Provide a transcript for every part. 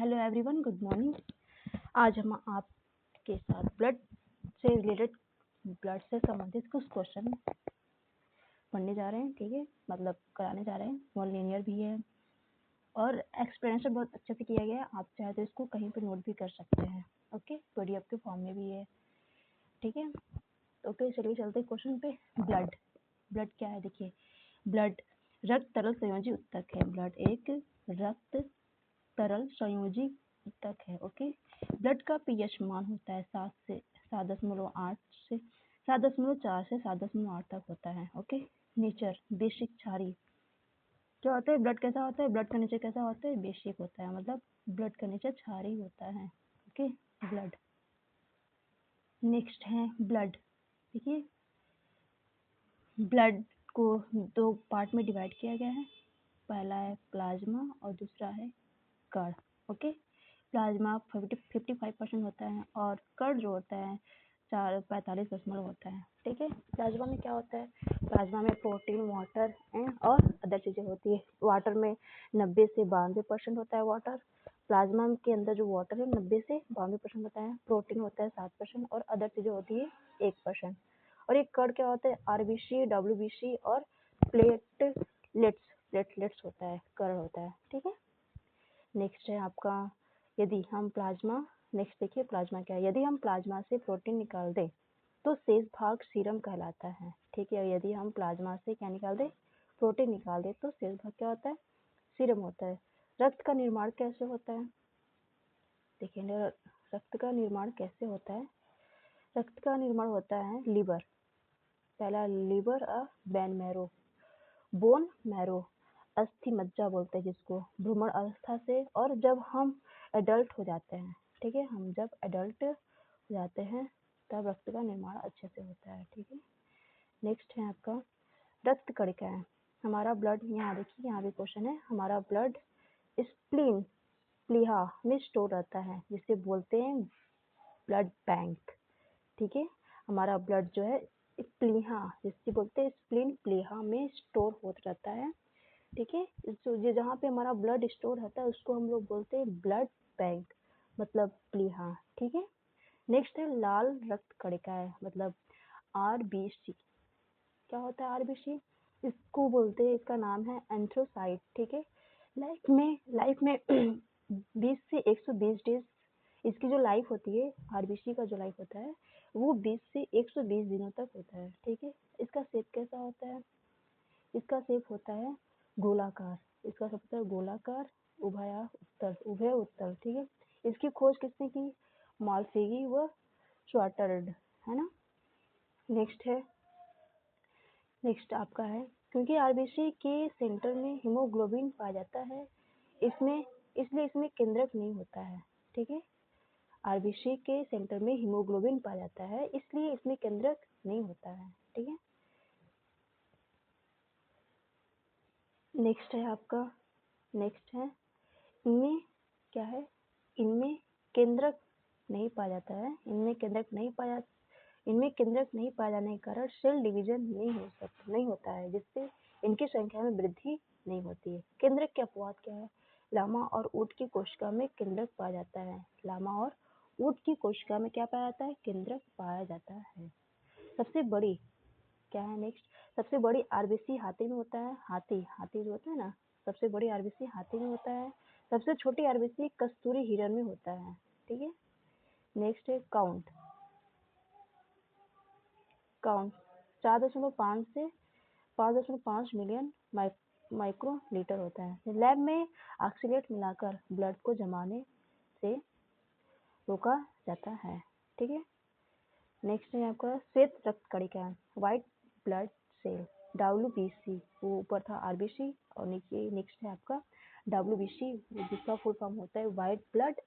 Hello everyone, good morning. आज हम आपके साथ ब्लड से संबंधित कुछ क्वेश्चन पढ़ने जा रहे हैं। ठीक है, मतलब कराने जा रहे हैं। और लीनियर भी है और एक्सप्लेनेशन बहुत अच्छे से किया गया है। आप चाहे तो इसको कहीं पे नोट भी कर सकते हैं। ओके, पीडीएफ के फॉर्म में भी है। ठीक है, ओके चलिए चलते क्वेश्चन पे। ब्लड क्या है? देखिए, ब्लड रक्त तरल संयोजी ऊतक है। ब्लड एक रक्त तरल संयोजी ऊतक है। ओके, ब्लड का पीएच मान होता है 7.8 से 7.4 से 7.8 तक होता है। ओके, नेचर बेसिक क्षारीय। क्या होता है ब्लड? कैसा होता है ब्लड का नेचर? कैसा होता है? बेसिक होता है, मतलब ब्लड का नेचर क्षारीय होता है। Okay, blood. नेक्स्ट है ब्लड। देखिए, ब्लड को दो पार्ट में डिवाइड किया गया है। पहला है प्लाज्मा और दूसरा है कण। ओके, प्लाज्मा 55% होता है और कण जो होता है 45% होता है। ठीक है, प्लाज्मा में क्या होता है? प्लाज्मा में प्रोटीन, वाटर और अदर चीजें होती है। वाटर में 90 से 92% होता है वाटर। प्लाज्मा के अंदर जो वाटर है 90 से 92% होता है। प्रोटीन होता है 7% और अदर चीजें होती है 1%। और एक कण क्या होता है? आरबीसी, डब्ल्यूबीसी और प्लेटलेट्स होता है, कण होता है। ठीक है, नेक्स्ट है आपका, यदि हम प्लाज्मा, नेक्स्ट देखिए प्लाज्मा क्या है। यदि हम प्लाज्मा से प्रोटीन निकाल दें तो शेष भाग सीरम कहलाता है। ठीक है, यदि हम प्लाज्मा से क्या निकाल दें? प्रोटीन निकाल दें तो शेष भाग क्या होता है? सीरम होता है। रक्त का निर्माण कैसे होता है? देखिए, रक्त का निर्माण कैसे होता है? रक्त का निर्माण होता है लीवर, पहला liver bone marrow, bone marrow, अस्थि मज्जा बोलते हैं जिसको, भ्रूण अवस्था से। और जब हम एडल्ट हो जाते हैं, ठीक है, हम जब एडल्ट हो जाते हैं तब रक्त का निर्माण अच्छे से होता है। ठीक है, नेक्स्ट है आपका रक्त कणिकाएं। हमारा ब्लड, यहाँ देखिए, यहाँ भी क्वेश्चन है। हमारा ब्लड स्प्लीन, प्लीहा में स्टोर रहता है, जिसे बोलते हैं ब्लड बैंक। ठीक है, हमारा ब्लड जो है प्लीहा, जिससे बोलते हैं स्प्लीन, प्लीहा में स्टोर होता रहता है। ठीक है, जो जहाँ पे हमारा ब्लड स्टोर रहता है उसको हम लोग बोलते हैं ब्लड बैंक, मतलब प्लीहा। ठीक है, नेक्स्ट है लाल रक्त कणिकाएं, मतलब आरबीसी। क्या होता है आरबीसी? इसको बोलते हैं, इसका नाम है एंथ्रोसाइट। ठीक है, लाइफ में 20 से 120 डेज इसकी जो लाइफ होती है, आरबीसी का जो लाइफ होता है वो 20 से 120 दिनों तक होता है। ठीक है, इसका शेप कैसा होता है? इसका शेप होता है गोलाकार। इसका शेप होता है गोलाकार, उभय उत्तल। ठीक है, इसकी खोज किसने की? मालफेगी व श्वार्टर्ड, है ना। नेक्स्ट आपका है, क्योंकि आरबीसी के सेंटर में हीमोग्लोबिन पाया जाता है, इसलिए इसमें केंद्रक नहीं होता है। ठीक है, आरबीसी के सेंटर में हीमोग्लोबिन पाया जाता है, इसलिए इसमें केंद्रक नहीं होता है। ठीक है, नेक्स्ट है आपका, नेक्स्ट है इनमें क्या है? इनमें केंद्रक नहीं पाया जाता है। इनमें केंद्रक नहीं पाया जाने के कारण सेल डिवीजन नहीं होता है, जिससे इनकी संख्या में वृद्धि नहीं होती है। केंद्रक के अपवाद क्या है? लामा और ऊंट की कोशिका में केंद्रक पाया जाता है। लामा और ऊंट की कोशिका में क्या पाया जाता है? केंद्रक पाया जाता है। सबसे बड़ी क्या है? नेक्स्ट, सबसे बड़ी आरबीसी हाथी में होता है। हाथी जो होता है ना, सबसे बड़ी आरबीसी हाथी में होता है। सबसे छोटी आरबीसी कस्तूरी हिरण में होता है। ठीक है, नेक्स्ट है काउंट। 4.5 से 5.5 मिलियन माइक्रोलीटर होता है। लैब में ऑक्सीलेट मिलाकर ब्लड को जमाने से रोका जाता है। ठीक है, नेक्स्ट है आपका श्वेत रक्त कणिका, व्हाइट ब्लड सेल, डब्ल्यूबीसी। वो ऊपर था आरबीसी और नीचे नेक्स्ट है आपका डब्ल्यूबीसी, जिसका फुल फॉर्म होता है व्हाइट ब्लड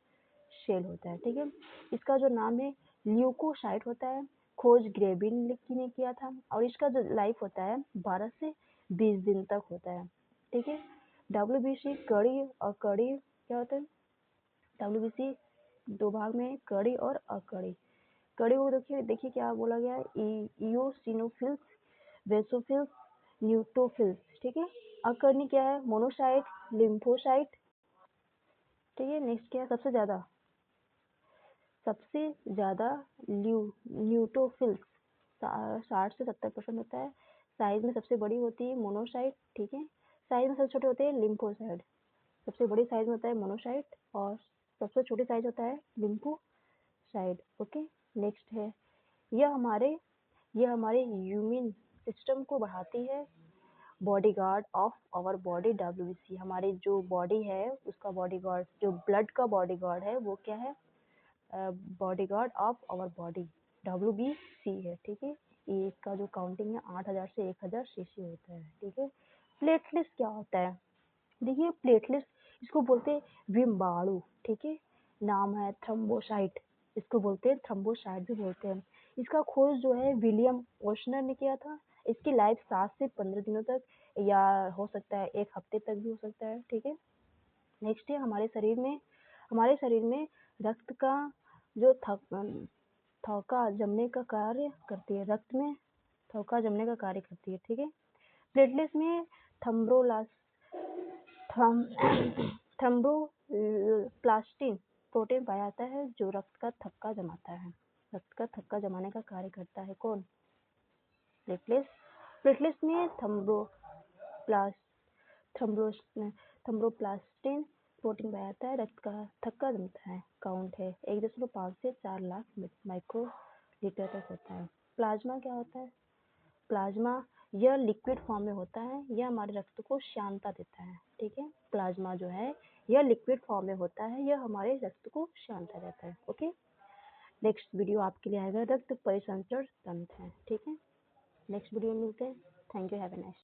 सेल होता है। ठीक है, इसका जो नाम है ल्यूकोसाइट होता है। खोज ग्रेबिन ने किया था और इसका जो लाइफ होता है 12 से 20 दिन तक होता है। ठीक है, डब्ल्यूबीसी कड़ी और कड़ी क्या होता है? डब्ल्यूबीसी दो भाग में, कड़ी और अकड़ी। कड़ी को देखिए क्या बोला गया है? इयोसिनोफिल्स, बेसोफिल्स, न्यूट्रोफिल्स। ठीक है, अकरनी क्या है? मोनोसाइट, लिम्फोसाइट, ठीक है। नेक्स्ट क्या है, सबसे ज़्यादा न्यूट्रोफिल्स 60 से 70% होता है। साइज में सबसे बड़ी होती है मोनोसाइट, ठीक है। साइज में सबसे छोटे होते हैं लिम्फोसाइट। सबसे बड़ी साइज में होता है मोनोसाइट और सबसे छोटी साइज होता है लिम्फोसाइट। ओके। नेक्स्ट है, यह हमारे इम्यून सिस्टम को बढ़ाती है। Bodyguard of our body WBC, हमारी जो बॉडी है उसका बॉडीगार्ड, जो ब्लड का बॉडीगार्ड है वो क्या है, bodyguard of our body WBC है, ठीक है। ये इसका जो काउंटिंग है 8000 से 1000 सीसी होता है, ठीक है। प्लेटलेट्स क्या होता है, देखिए प्लेटलेट्स इसको बोलते हैं विम्बाणु, ठीक है। नाम है थ्रोम्बोसाइट, इसको बोलते हैं थ्रोम्बोसाइट भी बोलते हैं। इसका खोज जो है विलियम ओशनर ने किया था। इसकी लाइफ 7 से 15 दिनों तक या हो सकता है 1 हफ्ते तक भी हो सकता है, ठीक है। नेक्स्ट है, हमारे शरीर में रक्त का जो थौका जमने का कार्य करती है, रक्त में थौका जमने का कार्य करती है, ठीक है। प्लेटलेट्स में थ्रोम्बोलास थ्रोम्बोप्लास्टिन प्रोटीन पाया जाता है जो रक्त का थक्का जमाता है, रक्त का थक्का जमाने का कार्य करता है। कौन, प्लेटलेट्स। प्लेटलेट्स में थ्रोम्बोप्लास्टिन प्रोटीन पाया जाता है, रक्त का थक्का जमता है। काउंट है 1.5 से 4 लाख माइक्रोलीटर तक होता है। प्लाज्मा क्या होता है, प्लाज्मा यह लिक्विड फॉर्म में होता है, यह हमारे रक्त को श्यानता देता है, ठीक है। प्लाज्मा जो है यह लिक्विड फॉर्म में होता है, यह हमारे रक्त को श्यानता देता है। ओके। नेक्स्ट वीडियो आपके लिए आएगा रक्त परिसंचरण तंत्र है, ठीक है। नेक्स्ट वीडियो में मिलते हैं। Thank you, have a nice